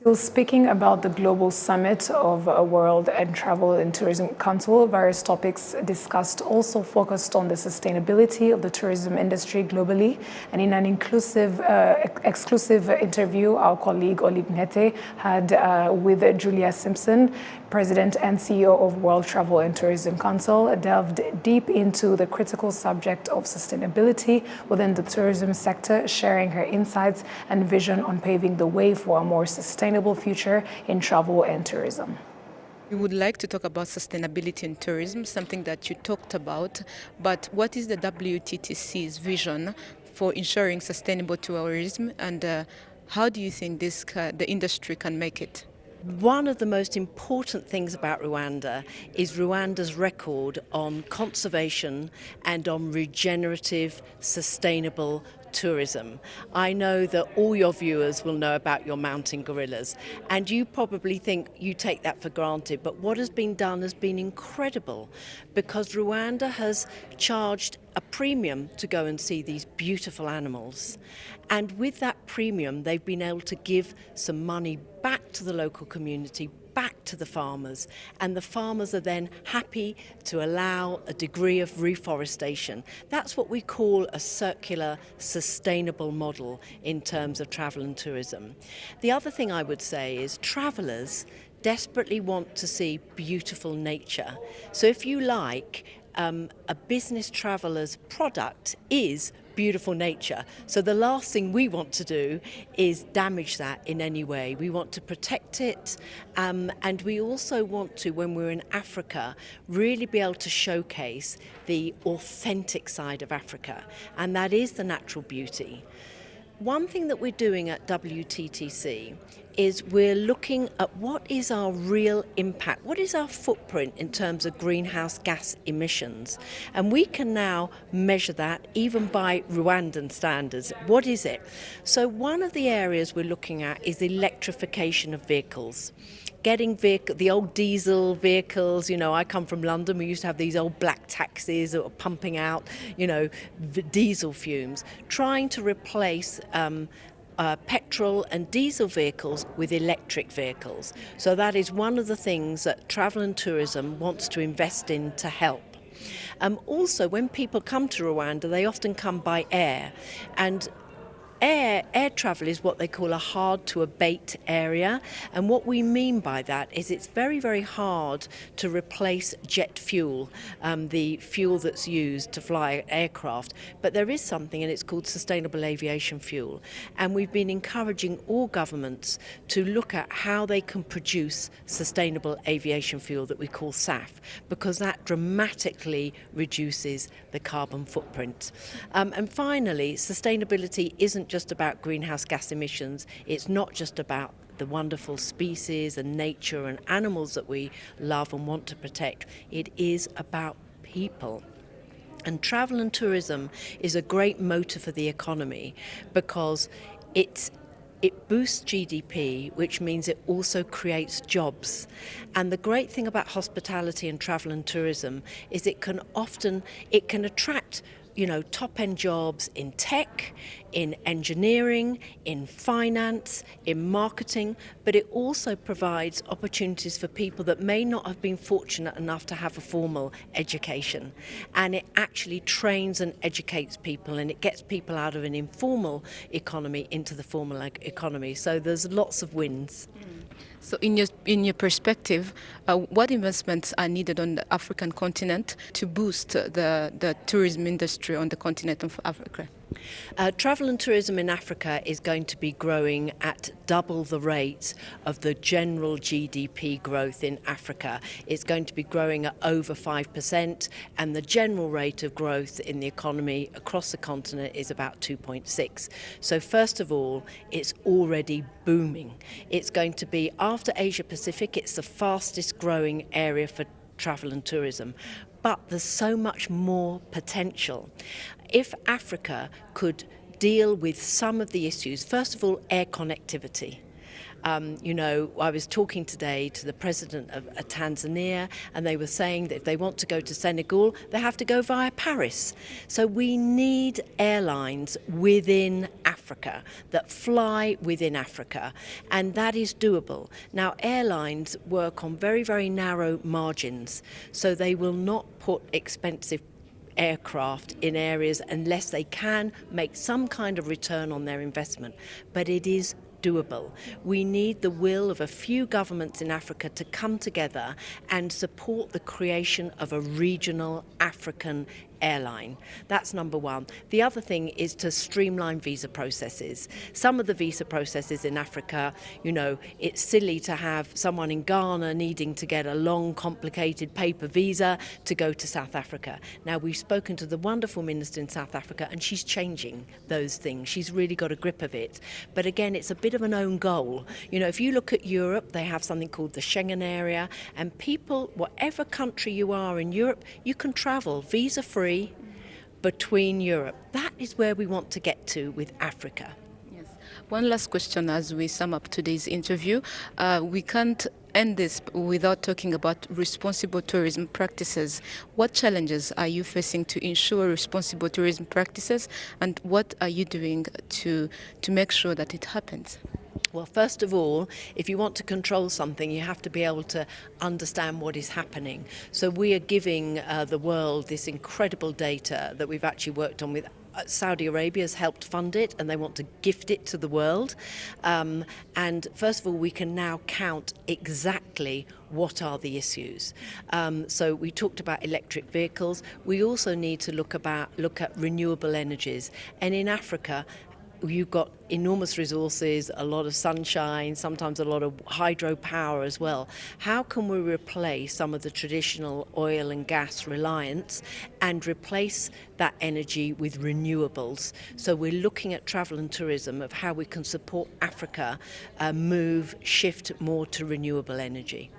Still speaking about the global summit of World and Travel and Tourism Council, various topics discussed also focused on the sustainability of the tourism industry globally. And in an exclusive interview, our colleague Olig Nete had with Julia Simpson, President and CEO of World Travel and Tourism Council, delved deep into the critical subject of sustainability within the tourism sector, sharing her insights and vision on paving the way for a more sustainable future in travel and tourism. We would like to talk about sustainability in tourism, something that you talked about, but what is the WTTC's vision for ensuring sustainable tourism, and how do you think the industry can make it? One of the most important things about Rwanda is Rwanda's record on conservation and on regenerative, sustainable tourism. I know that all your viewers will know about your mountain gorillas, and you probably think you take that for granted, but what has been done has been incredible, because Rwanda has charged a premium to go and see these beautiful animals. And with that premium, they've been able to give some money back to the local community, back to the farmers, and the farmers are then happy to allow a degree of reforestation. That's what we call a circular, sustainable model in terms of travel and tourism. The other thing I would say is travellers desperately want to see beautiful nature. So if you like, a business traveller's product is beautiful nature. So the last thing we want to do is damage that in any way. We want to protect it, and we also want to, when we're in Africa, really be able to showcase the authentic side of Africa, and that is the natural beauty. One thing that we're doing at WTTC is we're looking at what is our real impact, what is our footprint in terms of greenhouse gas emissions. And we can now measure that even by Rwandan standards. What is it? So one of the areas we're looking at is electrification of vehicles. Getting the old diesel vehicles, I come from London, we used to have these old black taxis that were pumping out, diesel fumes, trying to replace petrol and diesel vehicles with electric vehicles. So that is one of the things that Travel and Tourism wants to invest in to help. Also, when people come to Rwanda, they often come by air, and air travel is what they call a hard-to-abate area, and what we mean by that is it's very, very hard to replace jet fuel, the fuel that's used to fly aircraft, but there is something, and it's called sustainable aviation fuel, and we've been encouraging all governments to look at how they can produce sustainable aviation fuel that we call SAF, because that dramatically reduces the carbon footprint. And finally, sustainability isn't just about greenhouse gas emissions. It's not just about the wonderful species and nature and animals that we love and want to protect. It is about people. And travel and tourism is a great motor for the economy because it boosts GDP, which means it also creates jobs. And the great thing about hospitality and travel and tourism is it can attract top-end jobs in tech, in engineering, in finance, in marketing, but it also provides opportunities for people that may not have been fortunate enough to have a formal education. And it actually trains and educates people, and it gets people out of an informal economy into the formal economy. So there's lots of wins. So in your perspective, what investments are needed on the African continent to boost the tourism industry on the continent of Africa? Travel and tourism in Africa is going to be growing at double the rate of the general GDP growth in Africa. It's going to be growing at over 5%, and the general rate of growth in the economy across the continent is about 2.6. So first of all, it's already booming. It's going to be, after Asia Pacific, it's the fastest growing area for travel and tourism. But there's so much more potential. If Africa could deal with some of the issues, first of all, air connectivity. You know, I was talking today to the president of Tanzania, and they were saying that if they want to go to Senegal, they have to go via Paris. So we need airlines within Africa that fly within Africa, and that is doable. Now, airlines work on very, very narrow margins, so they will not put expensive aircraft in areas unless they can make some kind of return on their investment. But it is doable. We need the will of a few governments in Africa to come together and support the creation of a regional African airline. That's number one. The other thing is to streamline visa processes. Some of the visa processes in Africa, you know, it's silly to have someone in Ghana needing to get a long, complicated paper visa to go to South Africa. Now, we've spoken to the wonderful minister in South Africa, and she's changing those things. She's really got a grip of it. But again, it's a bit of an own goal. You know, if you look at Europe, they have something called the Schengen area, and people, whatever country you are in Europe, you can travel visa-free between Europe. That is where we want to get to with Africa. Yes. One last question as we sum up today's interview. We can't end this without talking about responsible tourism practices. What challenges are you facing to ensure responsible tourism practices, and what are you doing to make sure that it happens? Well, first of all, if you want to control something, you have to be able to understand what is happening. So we are giving the world this incredible data that we've actually worked on with Saudi Arabia has helped fund it, and they want to gift it to the world. And first of all, we can now count exactly what are the issues. So we talked about electric vehicles. We also need to look at renewable energies. And in Africa, you've got enormous resources, a lot of sunshine, sometimes a lot of hydropower as well. How can we replace some of the traditional oil and gas reliance and replace that energy with renewables? So we're looking at travel and tourism of how we can support Africa shift more to renewable energy.